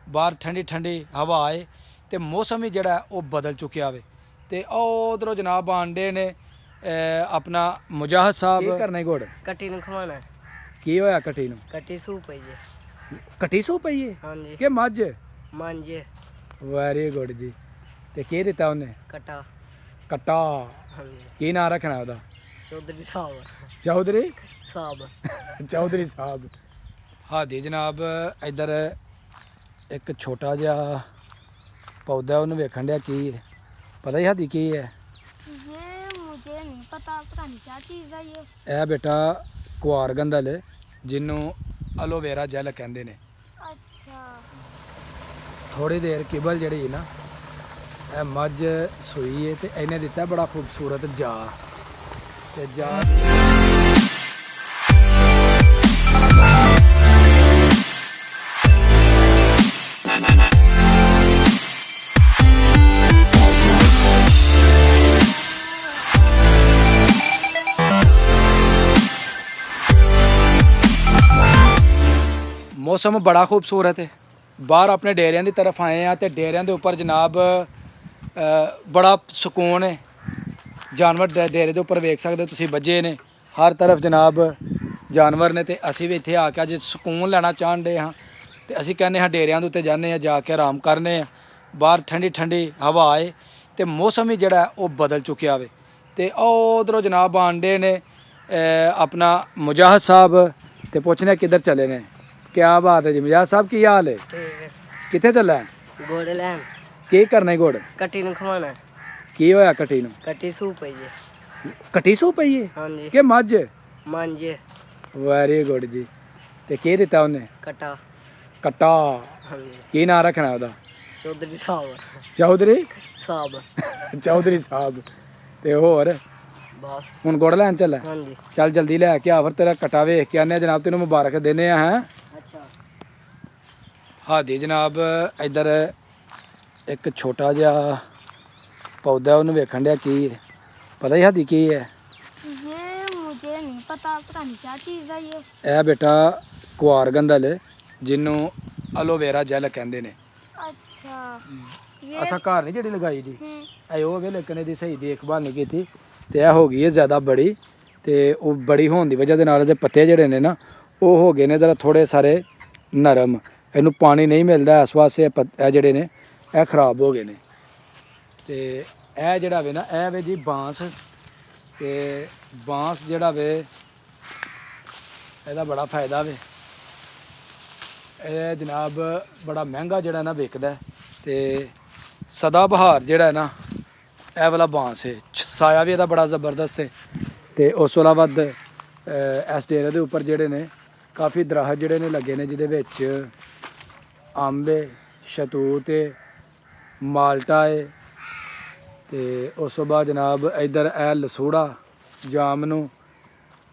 ਬਾਹਰ ਠੰਡੀ ਠੰਡੀ ਹਵਾ ਆਏ ਤੇ ਮੌਸਮ ਹੀ ਜਿਹੜਾ ਉਹ ਬਦਲ ਚੁੱਕਿਆ ਵੇ। ਤੇ ਉਹ ਉਧਰੋਂ ਜਨਾਬ ਆਂਡੇ ਨੇ ਆਪਣਾ ਮੁਜਾਹਦ ਸਾਹਿਬ ਕੀ ਕਰਨਾ ਗੁੜ ਕੱਟੀ ਨੂੰ ਖਵਾਉਣਾ। ਕੀ ਹੋਇਆ ਕੱਟੀ ਨੂੰ? ਕੱਟੀ ਸੂ ਪਈ ਜੇ। ਕੱਟੀ ਸੂ ਪਈ ਏ ਹਾਂਜੀ ਕਿ ਮੱਝ? ਮੰਜ ਵੈਰੀ ਗੁੱਡ ਜੀ। ਤੇ ਕੀ ਦਿੱਤਾ ਉਹਨੇ? ਕਟਾ। ਕੱਟਾ। ਹਾਂਜੀ ਕੀ ਨਾਂ ਰੱਖਣਾ ਉਹਦਾ? ਚੌਧਰੀ ਸਾਹਿਬ। ਚੌਧਰੀ ਸਾਹਿਬ। ਚੌਧਰੀ ਸਾਹਿਬ। ਹਾਦੀ ਜਨਾਬ ਇੱਧਰ ਇੱਕ ਛੋਟਾ ਜਿਹਾ ਪੌਦਾ ਉਹਨੂੰ ਵੇਖਣ ਡਿਆ ਕੀ ਹੈ। ਪਤਾ ਹੀ ਹਾਦੀ ਕੀ ਹੈ? ये मुझे नहीं पता नहीं क्या चीज़ है ये। ਇਹ ਬੇਟਾ ਕੁਆਰ ਗੰਦਲ ਹੈ, ਜਿਹਨੂੰ ਐਲੋਵੇਰਾ ਜੈਲ ਕਹਿੰਦੇ ਨੇ। अच्छा ਥੋੜੀ ਦੇਰ ਕਿਬਲ ਜਿਹੜੀ ਹੈ ਨਾ, ਇਹ ਮੱਝ ਸੂਈ ਹੈ ਤੇ ਇਹਨੇ ਦਿੱਤਾ ਬੜਾ ਖੂਬਸੂਰਤ ਜਾ। ਤੇ ਜਾ मौसम बड़ा खूबसूरत है। बाहर अपने डेरिया की तरफ आए हैं तो डेरिया के उपर जनाब बड़ा सुकून है। जानवर डेरे के उपर वेख सकते हो तुसीं, बजे ने हर तरफ जनाब जानवर ने। तो असी भी इत्थे आके अज सुकून लेना चाहन डे हाँ। तो असी कहने हाँ डेरिया के उत्ते जाने जाके आराम करने। बाहर ठंडी ठंडी हवा आए तो मौसम ही जिहड़ा वो बदल चुकिया वे। तो उधरों जनाब आंडे ने अपना मुजाहद साहब। तो पुछने किधर चले ने? क्या बात है जी मुजाहद साहब, की हाल है? ठीक है। कितने चला है? ਗੋੜੇ ਲੈਣ। की करना है गुड़? ਕੱਟੀ ਨੂੰ ਖਵਾਉਣਾ। की होया कटी नूं? ਕੱਟੀ ਸੂ ਪਈ ਜੇ। कटी सू पई है ਹਾਂਜੀ कि मझ? ਮੰਜ वेरी गुड जी। ते की दिता उन्हें? ਕਟਾ। कट्टा। ਹਾਂਜੀ की नाम रखना ओदा? ਚੌਧਰੀ ਸਾਹਿਬ। चौधरी ਸਾਹਿਬ। चौधरी साहब। ते होर ਬਸ। हुण गुड़ लैन चला? ਹਾਂਜੀ चल जल्दी लै के आ, फिर तेरा कट्टा वेख के आने जनाब, तेनों मुबारक देने हैं। ਅੱਛਾ। हादी जनाब इधर एक छोटा जिहा पौधा ਉਹਨੂੰ ਵੇਖਣ ਡਿਆ ਕੀ ਹੈ। ਪਤਾ ਹੀ ਹਾਦੀ ਕੀ ਹੈ? ये मुझे नहीं पता नहीं क्या चीज़ है ये। ਇਹ ਬੇਟਾ ਕੁਆਰ ਗੰਦਲ ਹੈ, ਜਿਹਨੂੰ ਐਲੋਵੇਰਾ ਜੈਲ ਕਹਿੰਦੇ ਨੇ। अच्छा ये ਅਸਾਂ ਘਰ ਨਹੀਂ ਜਿਹੜੀ ਲਗਾਈ ਜੀ, हम्म, ਇਹ ਉਹ ਵੇ ਲੇਕਿਨ ਇਹਦੀ ਸਹੀ ਦੇਖਭਾਲ ਨਹੀਂ ਕੀਤੀ ਤੇ ਇਹ ਹੋ ਗਈ ਹੈ ਜ਼ਿਆਦਾ ਬੜੀ। ਤੇ ਉਹ ਬੜੀ ਹੋਣ ਦੀ ਵਜ੍ਹਾ ਦੇ ਨਾਲ ਇਹਦੇ ਪੱਤੇ ਜਿਹੜੇ ਨੇ ਨਾ ਉਹ ਹੋ ਗਏ ਨੇ ਜ਼ਰਾ ਥੋੜੇ ਸਾਰੇ ਨਰਮ। ਇਹਨੂੰ ਪਾਣੀ ਨਹੀਂ ਮਿਲਦਾ, ਇਸ ਵਾਸਤੇ ਇਹ ਜਿਹੜੇ ਨੇ ਇਹ ਖਰਾਬ ਹੋ ਗਏ ਨੇ। ਤੇ ਇਹ ਜਿਹੜਾ ਵੇ ਨਾ ਇਹ ਵੇ ਜੀ ਬਾਂਸ। ਤੇ ਬਾਂਸ ਜਿਹੜਾ ਵੇ ਇਹਦਾ ਬੜਾ ਫਾਇਦਾ ਵੇ। ਇਹ ਜਨਾਬ ਬੜਾ ਮਹਿੰਗਾ ਜਿਹੜਾ ਨਾ ਵਿਕਦਾ। ਤੇ ਸਦਾ ਬਹਾਰ ਜਿਹੜਾ ਨਾ ਇਹ ਵਾਲਾ ਬਾਂਸ ਹੈ। ਸਾਇਆ ਵੀ ਇਹਦਾ ਬੜਾ ਜ਼ਬਰਦਸਤ ਹੈ। ਤੇ ਉਸ ਤੋਂ ਇਲਾਵਾ ਇਸ ਡੇਰੇ ਦੇ ਉੱਪਰ ਜਿਹੜੇ ਨੇ ਕਾਫੀ ਦਰਖਤ ਜਿਹੜੇ ਨੇ ਲੱਗੇ ਨੇ, ਜਿਹਦੇ ਵਿੱਚ ਅੰਬ ਹੈ, ਸ਼ਤੂਤ ਹੈ, ਮਾਲਟਾ ਹੈ। ਤੇ ਉਸ ਤੋਂ ਬਾਅਦ ਜਨਾਬ ਇੱਧਰ ਇਹ ਲਸੂੜਾ, ਜਾਮਨੂੰ,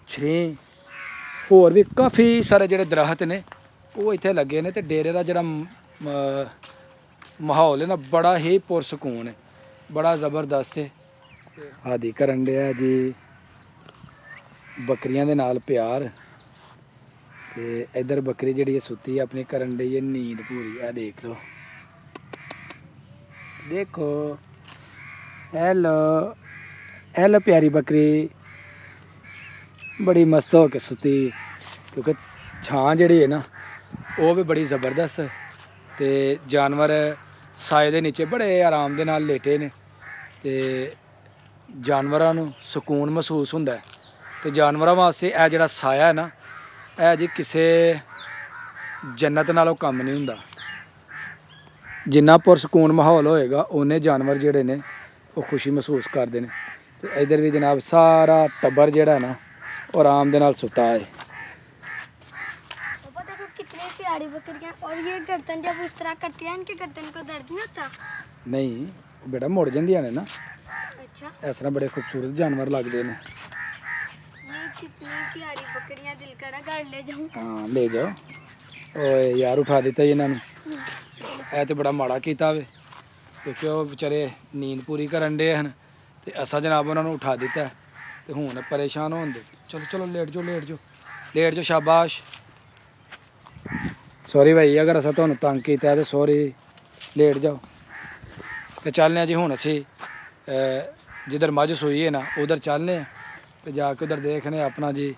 ਛਰੀ, ਹੋਰ ਵੀ ਕਾਫੀ ਸਾਰੇ ਜਿਹੜੇ ਦਰਖਤ ਨੇ ਉਹ ਇੱਥੇ ਲੱਗੇ ਨੇ। ਤੇ ਡੇਰੇ ਦਾ ਜਿਹੜਾ ਮਾਹੌਲ ਹੈ ਨਾ ਬੜਾ ਹੀ ਪੁਰਸਕੂਨ ਹੈ, ਬੜਾ ਜ਼ਬਰਦਸਤ ਹੈ। ਹਾਦੀ ਕਰਨ ਡਿਆ ਜੀ ਬੱਕਰੀਆਂ ਦੇ ਨਾਲ ਪਿਆਰ। ਤੇ ਇੱਧਰ ਬੱਕਰੀ ਜਿਹੜੀ ਹੈ ਸੁੱਤੀ ਆਪਣੀ ਕਰਨ ਡਈ ਹੈ ਨੀਂਦ ਪੂਰੀ। ਆ ਦੇਖ ਲਓ, ਦੇਖੋ, हेलो हेलो प्यारी बकरी, बड़ी मस्त हो के सुती। क्योंकि छां जिहड़ी है ना वो भी बड़ी ज़बरदस्त। ते जानवर साए दे नीचे बड़े आराम दे नाल लेटे ने। ते जानवरां नूं सुकून महसूस हुंदा है। ते जानवरां वास्ते यह जिहड़ा साया है ना यह जी किसी जन्नत नालों कम नहीं हुंदा। जिन्ना पुरसकून माहौल होएगा उन्ने जानवर जिहड़े ने वो खुशी महसूस करते हैं। तो इधर भी जनाब सारा टब्बर जिहड़ा ना वो आराम दे नाल सुता है। पापा देखो कितनी प्यारी बकरियां। और ये गर्दन जब इस तरह करती है इनके गर्दन को दर्द नहीं होता? नहीं बेटा मुड़ जांदियां ने ना, अच्छा इस तरह बड़े खूबसूरत जानवर लगते हैं। ये कितनी प्यारी बकरियां, दिल करा घर ले जाऊं। हाँ ले जाओ। ओए यार उठा दिता जी इन्होंने, ऐ तो बड़ा माड़ा कीता वे। क्योंकि वो बेचारे नींद पूरी करन डे हैं ते असा जनाब उन्होंने उठा दिता ते हुण परेशान होन दे। चलो चलो लेट जाओ लेट जाओ लेट जाओ, शाबाश। ਸੌਰੀ ਭਾਈ ਅਗਰ ਅਸਾਂ ਤੁਹਾਨੂੰ ਤੰਗ ਕੀਤਾ ਤੇ ਸੌਰੀ, ਲੇਟ ਜਾਓ। ਤੇ ਚੱਲਨੇ ਆ ਜੀ ਹੁਣ ਅਸੀਂ ਜਿੱਧਰ ਮੱਝ ਸੋਈ ਹੈ ਨਾ ਉਧਰ ਚੱਲਨੇ ਆ ਤੇ ਜਾ ਕੇ ਉਧਰ ਦੇਖਨੇ ਆ ਆਪਣਾ ਜੀ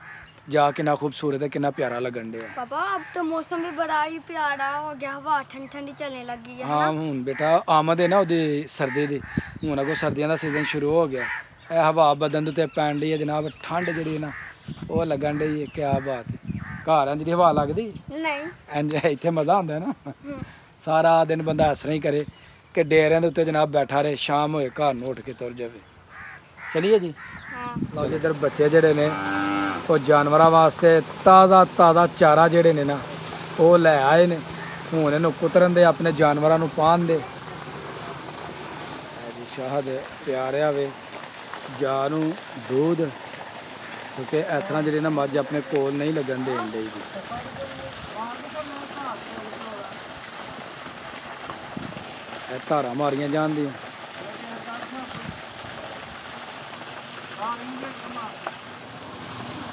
ਜਾ ਕਿੰਨਾ ਖੂਬਸੂਰਤ है, कितना प्यारा लगन डे। पापा अब तो मौसम भी बड़ा ही प्यारा हो गया, हवा ठंडी ठंडी चलने लगी है हाँ ਹੁਣ ਬੇਟਾ ਆਮਦ ਹੈ ਨਾ ਉਹਦੀ ਸਰਦੀ ਦੀ, ਹੁਣ ਅਗੋ ਸਰਦੀਆਂ ਦਾ ਸੀਜ਼ਨ ਸ਼ੁਰੂ ਹੋ ਗਿਆ। ਇਹ ਹਵਾ ਬਦਨ ਦੇ ਉੱਤੇ ਪੈਣ ਡਈ ਹੈ ਜਨਾਬ, ਠੰਡ ਜਿਹੜੀ ਹੈ ਨਾ ਉਹ ਲੱਗਣ ਡਈ ਹੈ। ਕਿਆ ਬਾਤ ਹੈ, ਘਰ ਆਂ ਜਿਹੜੀ ਹਵਾ ਲੱਗਦੀ नहीं। ਇੰਜ ਇੱਥੇ ਮਜ਼ਾ ਆਉਂਦਾ ਨਾ, ਸਾਰਾ ਦਿਨ ਬੰਦਾ ਇਸ ਤਰ੍ਹਾਂ ਹੀ ਕਰੇ ਕਿ ਡੇਰਿਆਂ ਦੇ ਉੱਤੇ ਜਨਾਬ ਬੈਠਾ ਰਹੇ, ਸ਼ਾਮ ਹੋਏ ਘਰ ਨੂੰ ਉੱਠ ਕੇ ਤੁਰ ਜਾਵੇ। ਚਲਿਏ ਜੀ। हाँ ਲਓ ਜੀ ਇੱਧਰ ਬੱਚੇ ਜਿਹੜੇ ਨੇ ਉਹ ਜਾਨਵਰਾਂ ਵਾਸਤੇ ਤਾਜ਼ਾ ਚਾਰਾ ਜਿਹੜੇ ਨੇ ਨਾ ਉਹ ਲੈ ਆਏ ਨੇ। ਹੁਣ ਇਹਨੂੰ ਕੁਤਰਨ ਦੇ, ਆਪਣੇ ਜਾਨਵਰਾਂ ਨੂੰ ਪਾਣ ਦੇ। ਇਹ ਜੀ ਸ਼ਾਹਦ ਪਿਆਰਿਆ ਵੇ ਜਾ ਨੂੰ ਦੁੱਧ, ਕਿਉਂਕਿ ਇਸ ਤਰ੍ਹਾਂ ਜਿਹੜੀ ਨਾ ਮੱਝ ਆਪਣੇ ਕੋਲ ਨਹੀਂ ਲੱਗਣ ਦੇਣ ਡਈ ਜੀ। ਇਹ ਧਾਰਾਂ ਮਾਰੀਆਂ ਜਾਂਦੀਆਂ।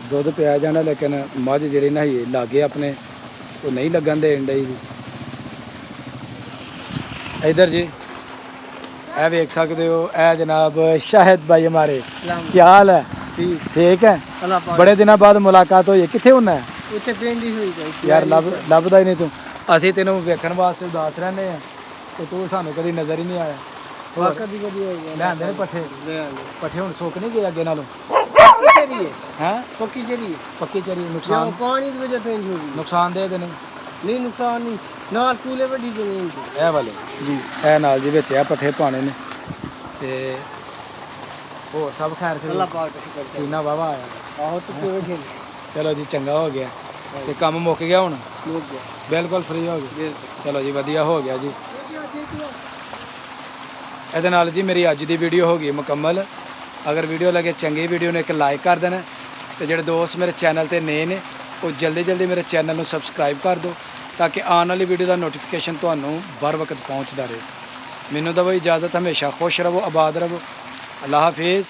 ਦੁੱਧ ਪਿਆ ਜਾਣਾ ਲੇਕਿਨ ਮੱਝ ਜਿਹੜੀ ਨਾ ਹੀ ਲਾਗੇ ਆਪਣੇ ਉਹ ਨਹੀਂ ਲੱਗਣ ਦੇਣ ਡਈ ਜੀ। इधर जी ਇਹ ਵੇਖ ਸਕਦੇ ਹੋ, ਇਹ ਜਨਾਬ ਸ਼ਾਹਿਦ ਭਾਈ ਹਮਾਰੇ, ਕੀ ਹਾਲ ਹੈ? ਠੀਕ ਹੈ, ਬੜੇ ਦਿਨਾਂ ਬਾਅਦ ਮੁਲਾਕਾਤ ਹੋਈ ਹੈ। ਕਿੱਥੇ ਹੁੰਨਾ ਹੈ? ਉੱਥੇ ਪਿੰਡ ਹੀ ਹੋਈ ਗਈ ਯਾਰ ਲੱਭਦਾ ਹੀ ਨਹੀਂ ਤੂੰ। ਅਸੀਂ ਤੈਨੂੰ ਵੇਖਣ ਵਾਸਤੇ ਉਦਾਸ ਰਹਿੰਦੇ ਆ ਤੇ ਤੂੰ ਸਾਨੂੰ ਕਦੀ ਨਜ਼ਰ ਹੀ ਨਹੀਂ ਆਇਆ। ਹੋਰ ਕਦੀ ਕਦੀ ਹੋ ਗਿਆ ਲੈਂਦੇ ਨੇ ਪੱਠੇ, ਪੱਠੇ ਹੁਣ ਸੁੱਕ ਨਹੀਂ ਗਏ ਅੱਗੇ ਨਾਲੋਂ? ਚਰੀ ਹੈ ਪੱਕੀ ਚਰੀ ਪੱਕੀ ਚਰੀ ਜੋ ਨੁਕਸਾਨ ਪਾਣੀ ਦੀ ਵਜ੍ਹਾ ਤੋਂ ਇੰਜ ਹੋ ਗਈ। ਨੁਕਸਾਨ ਦੇ ਨੇ ਨਹੀਂ ਨੁਕਸਾਨ ਨਹੀਂ, ਨਾਲ ਕੂਲੇ ਵੱਡੀ ਜ਼ਮੀਨ ਸੀ। ਇਹ ਵਾਲੇ ਜੀ, ਇਹ ਨਾਲ ਜੀ ਵਿੱਚ ਆ ਪੱਠੇ ਪਾਣੇ ਨੇ ਤੇ ਹੋਰ ਸਭ ਖੈਰ ਅੱਲਾਹ ਸੀ। ਪਾਕ ਦਾ ਸ਼ੁਕਰ ਕਰ। ਸੀਨਾ ਵਾਵਾ ਆਇਆ। ਆਹੋ ਤੂੰ ਕਿਵੇਂ ਖੇਲ ਚਲੋ ਜੀ ਚੰਗਾ ਹੋ ਗਿਆ ਤੇ ਕੰਮ ਮੁੱਕ ਗਿਆ ਹੁਣ, ਲੋਕ ਗਿਆ ਬਿਲਕੁਲ ਫ੍ਰੀ ਹੋ ਗਏ। ਬਿਲਕੁਲ। ਚਲੋ ਜੀ ਵਧੀਆ ਹੋ ਗਿਆ ਜੀ। ਇਹਦੇ ਨਾਲ ਜੀ ਮੇਰੀ ਅੱਜ ਦੀ ਵੀਡੀਓ ਹੋ ਗਈ ਮੁਕੰਮਲ। ਅਗਰ ਵੀਡੀਓ ਲੱਗੇ ਚੰਗੀ, ਵੀਡੀਓ ਨੂੰ ਇੱਕ ਲਾਈਕ ਕਰ ਦੇਣਾ ਤੇ ਜਿਹੜੇ ਦੋਸਤ ਮੇਰੇ ਚੈਨਲ ਤੇ ਨਏ ਨੇ ਉਹ ਜਲਦੀ ਮੇਰੇ ਚੈਨਲ ਨੂੰ ਸਬਸਕ੍ਰਾਈਬ ਕਰ ਦਿਓ ਤਾਂ ਕਿ ਆਉਣ ਵਾਲੀ ਵੀਡੀਓ ਦਾ ਨੋਟੀਫਿਕੇਸ਼ਨ ਤੁਹਾਨੂੰ बर वक्त ਪਹੁੰਚਦਾ ਰਹੇ। ਮੈਨੂੰ ਦਿਓ ਇਜਾਜ਼ਤ, ਹਮੇਸ਼ਾ ਖੁਸ਼ ਰਹੋ, ਆਬਾਦ ਰਹੋ। ਅੱਲਾਹ ਹਾਫਿਜ਼।